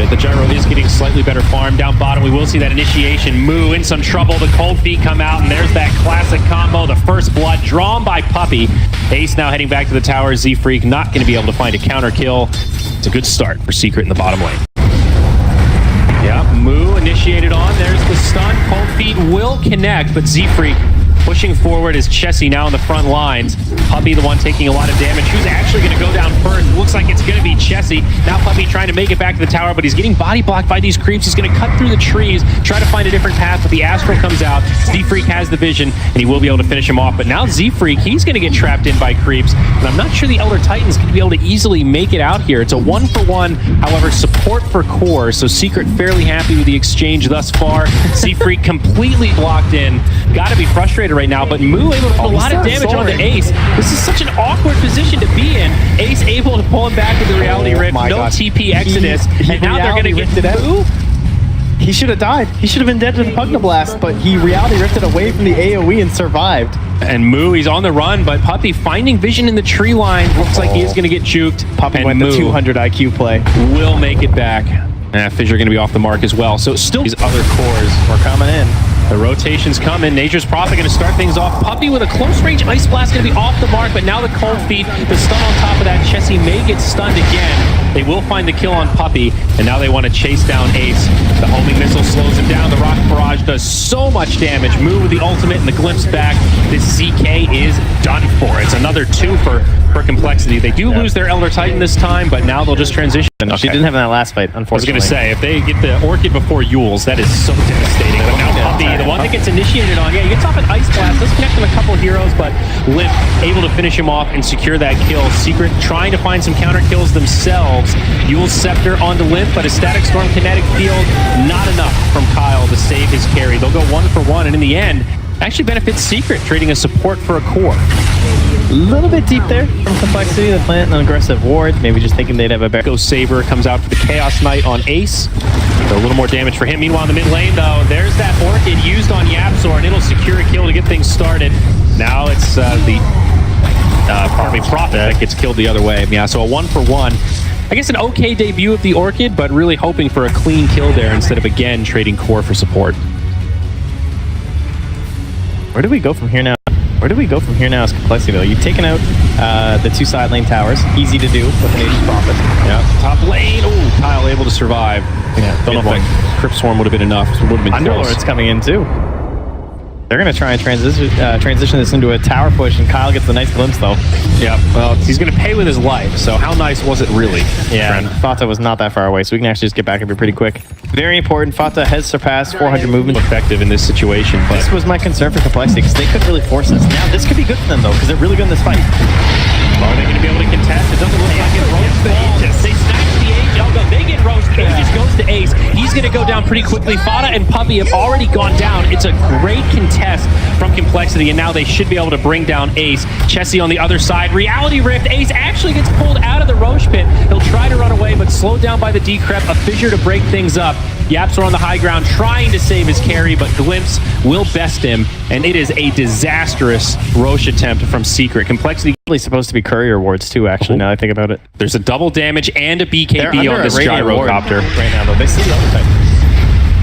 The gyro is getting slightly better farm. Down bottom, we will see that initiation. Moo in some trouble. The cold feet come out, and there's that classic combo. The first blood drawn by Puppey. Ace now heading back to the tower. Z-Freak not going to be able to find a counter kill. It's a good start for Secret in the bottom lane. Yeah, Moo initiated on. There's the stun. Cold feet will connect, but Z-Freak pushing forward is Chessie now in the front lines. Puppey the one taking a lot of damage. Who's actually going to go down first? Looks like it's going to be Chessie. Now Puppey trying to make it back to the tower, but he's getting body blocked by these creeps. He's going to cut through the trees, try to find a different path, but the Astral comes out. Z-Freak has the vision, and he will be able to finish him off. But now Z-Freak, he's going to get trapped in by creeps, and I'm not sure the Elder Titan's going to be able to easily make it out here. It's a 1-for-1, however, support for core, so Secret fairly happy with the exchange thus far. Z-Freak completely blocked in. Got to be frustrated right now, but Moo able to put a lot of damage on the Ace. This is such an awkward position to be in. Ace able to pull him back with the Reality Rift. No God. TP Exodus. And now they're going to get Moo. He should have died. He should have been dead to the Pugnablast, but he Reality Rifted away from the AoE and survived. And Moo, he's on the run, but Puppey finding vision in the tree line. Looks like he is going to get juked. Puppey went the 200 IQ play. Will make it back. Fissure going to be off the mark as well. So still these other cores are coming in. The rotation's coming. Nature's Prophet going to start things off. Puppey with a close range Ice Blast going to be off the mark, but now the cold feet, the stun on top of that. Chessie may get stunned again. They will find the kill on Puppey, and now they want to chase down Ace. The homing missile slows him down. The Rock Barrage does so much damage. Moo with the ultimate and the glimpse back. This ZK is done for. It's another 2 for Complexity. They do lose their Elder Titan this time, but now they'll just transition. Okay. She didn't have that last fight, unfortunately. I was going to say, if they get the Orchid before Yules, that is so devastating. But now Puppey, the one that gets initiated on, he gets off an Ice Blast, does connect with a couple heroes, but Limp able to finish him off and secure that kill. Secret trying to find some counter kills themselves. Yules Scepter onto Limp, but a Static Storm Kinetic Field, not enough from Kyle to save his carry. They'll go 1-for-1, and in the end, actually benefits Secret, trading a support for a core. A little bit deep there from Complexity. They plant an aggressive ward, maybe just thinking they'd have a better. Go Saber comes out for the Chaos Knight on Ace. So a little more damage for him. Meanwhile, in the mid lane, though, there's that Orchid used on YapzOr, and it'll secure a kill to get things started. Now it's Prophet that gets killed the other way. Yeah, so a 1-for-1. I guess an okay debut of the Orchid, but really hoping for a clean kill there instead of, again, trading core for support. Where do we go from here now? Where do we go from here now as Complexity, though? You've taken out the 2 side lane towers. Easy to do with an Nature's Prophet. Yeah, top lane. Oh, Kyle able to survive. Yeah, don't know if Crypt Swarm would have been enough. It would have been close. Underlord's coming in, too. They're going to try and transition this into a tower push, and Kyle gets a nice glimpse, though. Yeah, well, he's going to pay with his life, so how nice was it really? Yeah, Fata was not that far away, so we can actually just get back up here pretty quick. Very important, Fata has surpassed 400 movement. Effective in this situation, but this was my concern for Complexity, because they couldn't really force us. Now, this could be good for them, though, because they're really good in this fight. Are they going to be able to contest? It doesn't look like it. They snatch the Age. Oh, no, they get roast. Aegis goes to Ace. He's going to go down pretty quickly. Fata and Puppey have already gone down. It's a great contest from Complexity, and now they should be able to bring down Ace. Chessie on the other side. Reality Rift. Ace actually gets pulled out of the Roche pit. He'll try to run away, but slowed down by the Decrep. A Fissure to break things up. YapzOr on the high ground trying to save his carry, but Glimpse will best him, and it is a disastrous Roche attempt from Secret. Complexity really supposed to be courier wards too, actually, now that I think about it. There's a double damage and a BKB on this gyrocopter. Right now, though. They see the other type.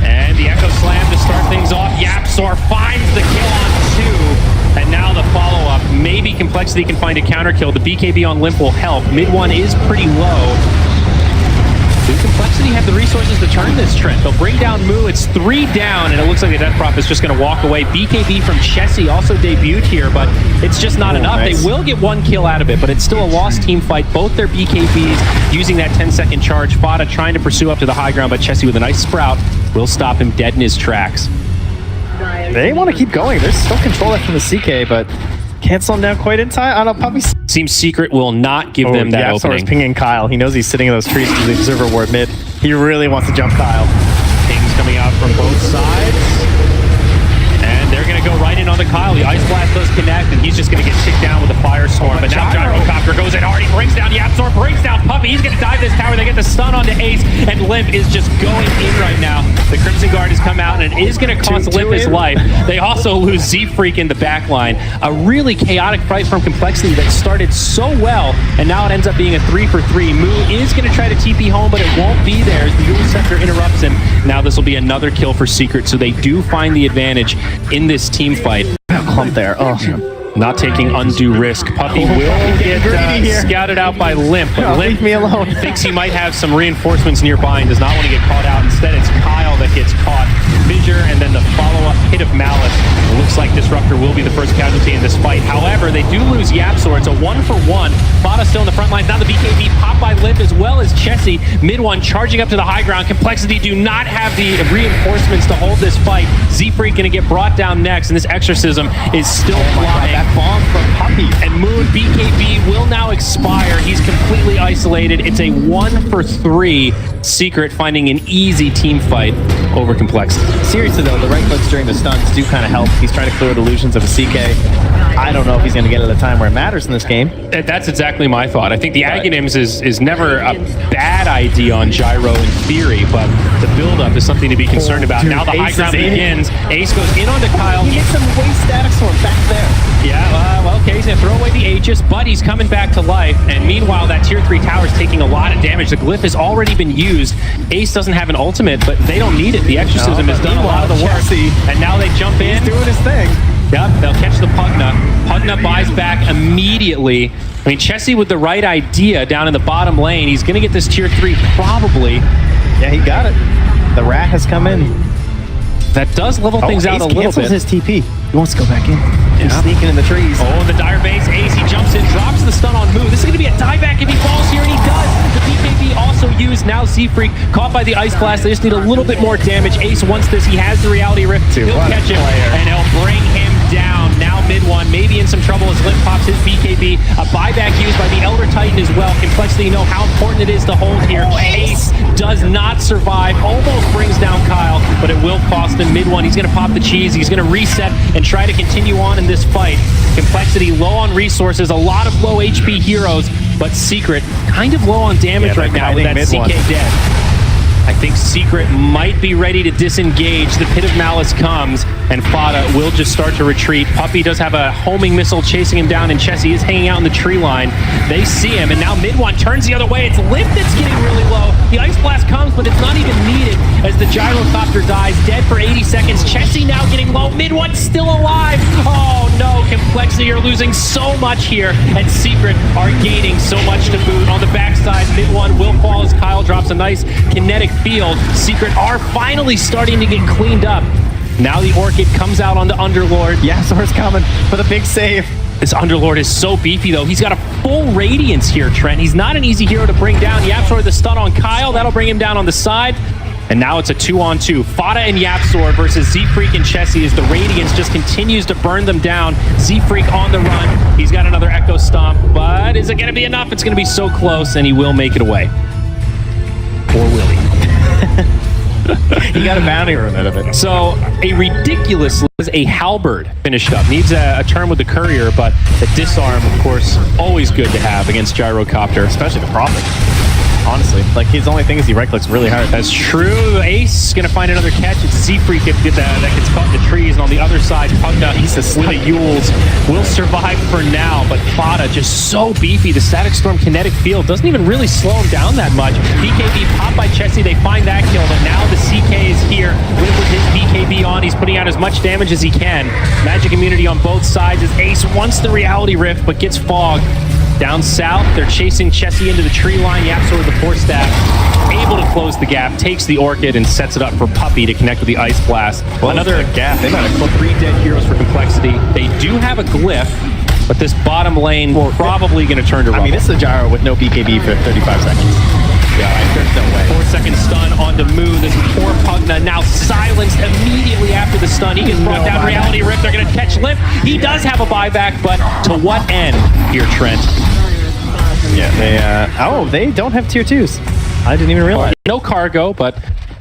And the Echo Slam to start things off. YapzOr finds the kill on 2. And now the follow-up. Maybe Complexity can find a counter kill. The BKB on Limp will help. Mid one is pretty low. Do Complexity have the resources to turn this trend? They'll bring down Moo. It's 3 down, and it looks like the Death Prop is just going to walk away. BKB from Chessie also debuted here, but it's just not enough. Nice. They will get 1 kill out of it, but it's still a lost team fight. Both their BKBs using that 10-second charge. Fata trying to pursue up to the high ground, but Chessie with a nice sprout will stop him dead in his tracks. They want to keep going. There's still control left from the CK, but can't slow him down quite in time. I don't know, Puppey. Seems Secret will not give them that opening. YapzOr's pinging Kyle. He knows he's sitting in those trees because the Observer Ward mid. He really wants to jump Kyle. Pings coming out from both sides. And they're going to go right in on the Kyle. The Ice Blast does connect, and he's just going to get kicked down with the Firestorm. But now Gyrocopter goes in hard. He brings down YapzOr, brings down Puppey. He's going to dive this tower. They get the the stun onto Ace, and Limp is just going in right now. The Crimson Guard has come out, and it is going to cost Limp his life. They also lose Z-Freak in the back line. A really chaotic fight from Complexity that started so well, and now it ends up being a 3-for-3. Moo is going to try to TP home, but it won't be there as the Dual Scepter interrupts him. Now this will be another kill for Secret, so they do find the advantage in this team fight. Clump there. Oh. Not taking undue risk. Puppy will get scouted out by Limp, but Limp leave me alone. thinks he might have some reinforcements nearby and does not want to get caught out. Instead, it's Kyle that gets caught. Fissure and then the follow-up hit of Malice. It looks like Disruptor will be the first casualty in this fight. However, they do lose YapzOr. It's a 1-for-1. Fada still in the front lines. Now the BKB popped by Limp as well as Chessie. Mid one charging up to the high ground. Complexity do not have the reinforcements to hold this fight. Z-Freak going to get brought down next, and this Exorcism is still flying. That bomb from Puppy. And Moon BKB will now expire. He's completely isolated. It's a 1-for-3. Secret finding an easy team fight over Complexity. Seriously though, the right clicks during the stuns do kind of help. He's trying to clear illusions of a CK. I don't know if he's going to get it at a time where it matters in this game. That's exactly my thought. I think the Aghanims is never a bad idea on Gyro in theory, but the build-up is something to be concerned about. Dude, now the Ace high ground is in. begins. Ace goes in onto Kyle. He gets some waste Static Storm back there. Yeah, well, okay, he's going to throw away the Aegis, but he's coming back to life. And meanwhile, that tier 3 tower is taking a lot of damage. The glyph has already been used. Ace doesn't have an ultimate, but they don't need it. The Exorcism has done a lot of the work. And now they jump in. He's doing his thing. Yep, they'll catch the Pugna. Pugna buys back immediately. I mean, Chessie with the right idea down in the bottom lane. He's going to get this tier 3 probably. Yeah, he got it. The rat has come in. That does level things out a little bit. His TP. He wants to go back in. He's Yeah. sneaking in the trees. Oh, the Dire Base Ace, he jumps in, drops the stun on Moo. This is going to be a dieback if he falls here, and he does. The BKB also used. Now Z-Freak caught by the Ice Blast. They just need a little bit more damage. Ace wants this. He has the Reality Rift. He'll catch him, and he'll bring him down. Now mid one, maybe in some trouble as Limp pops his BKB. A buyback used by the Elder Titan as well. Complexity know how important it is to hold here. Ace does not survive. Almost brings down Kyle, but it will cost him mid one. He's going to pop the cheese. He's going to reset and try to continue on in this fight. Complexity low on resources, a lot of low HP heroes, but Secret kind of low on damage right now with that CK dead. I think Secret might be ready to disengage. The Pit of Malice comes, and Fada will just start to retreat. Puppy does have a homing missile chasing him down, and Chessie is hanging out in the tree line. They see him, and now mid one turns the other way. It's Limp that's getting really low. The Ice Blast comes, but it's not even needed as the Gyrocopter dies, dead for 80 seconds. Chessie now getting low. Mid one still alive. Oh no, Complexity are losing so much here, and Secret are gaining so much to boot. On the backside, mid one will fall as Kyle drops a nice kinetic field. Secret are finally starting to get cleaned up. Now the Orchid comes out on the Underlord. YapzOr's coming for the big save. This Underlord is so beefy though. He's got a full Radiance here, Trent. He's not an easy hero to bring down. YapzOr the stun on Kyle. That'll bring him down on the side. And now it's a 2-on-2. Fada and YapzOr versus Z-Freak and Chessie as the Radiance just continues to burn them down. Z-Freak on the run. He's got another Echo Stomp, but is it going to be enough? It's going to be so close, and he will make it away. Or will he? He got a bounty run out of it. So a ridiculous was a halberd finished up. Needs a turn with the courier, but the disarm, of course, always good to have against Gyrocopter. Especially the Prophet. Honestly, like his only thing is he right clicks really hard. That's true. Ace gonna find another catch. It's Z-Freak that gets caught in the trees, and on the other side, Pugna with the Yules will survive for now. But Fada just so beefy. The Static Storm kinetic field doesn't even really slow him down that much. BKB popped by Chessie. They find that kill, but now the CK is here with his BKB on. He's putting out as much damage as he can. Magic immunity on both sides as Ace wants the Reality Rift, but gets fogged. Down south, they're chasing Chessie into the tree line. YapzOr with the 4-staff, able to close the gap, takes the Orchid and sets it up for Puppy to connect with the Ice Blast. Another gap. They might have killed 3 dead heroes for Complexity. They do have a glyph, but this bottom lane probably going to turn to rubble. I mean, this is a Gyro with no BKB for 35 seconds. Yeah, there's no way. 4-second stun onto Moo. This poor Pugna now silenced immediately after the stun. He gets brought down. Reality Rift. They're going to catch Limp. He does have a buyback, but to what end here, Trent? Yeah, they don't have tier 2s. I didn't even realize. No cargo, but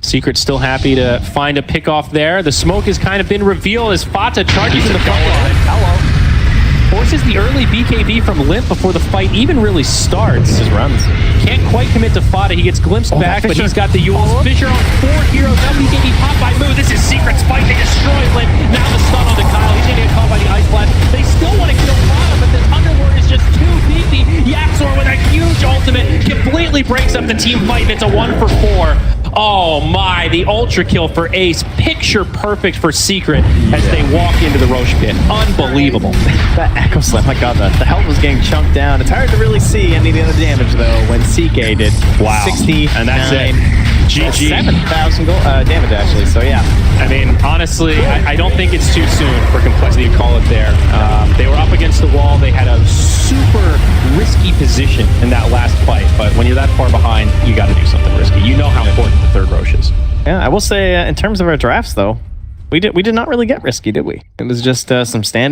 Secret's still happy to find a pick off there. The smoke has kind of been revealed as Fata charges in the front line. Hello. Forces the early BKB from Limp before the fight even really starts. Just runs. Can't quite commit to Fada. He gets glimpsed back, but Fisher. he's got the Yules. Fisher on 4 heroes. Now BKB popped by Moo. This is Secret Spike. They destroy Limp. Now the stun on the Kyle. He's going to get caught by the Ice Blast. They still want to kill Fada, but the Underlord is just too beefy. Yaxor with a huge ultimate completely breaks up the team fight, and it's a 1 for 4. Oh my, the ultra kill for Ace. Picture perfect for Secret as they walk into the Roche pit. Unbelievable. That Echo Slam, my god, the health was getting chunked down. It's hard to really see any of the other damage though when CK did 60 and that's it. GG. 7,000 damage actually, so yeah. I mean, honestly, I don't think it's too soon for Complexity to call it there. They were up against the wall. They had a super risky position in that last fight, but when you're that far behind, you got to do something risky. You know how important the third Roche is. Yeah, I will say in terms of our drafts though, we did not really get risky, did we? It was just some standard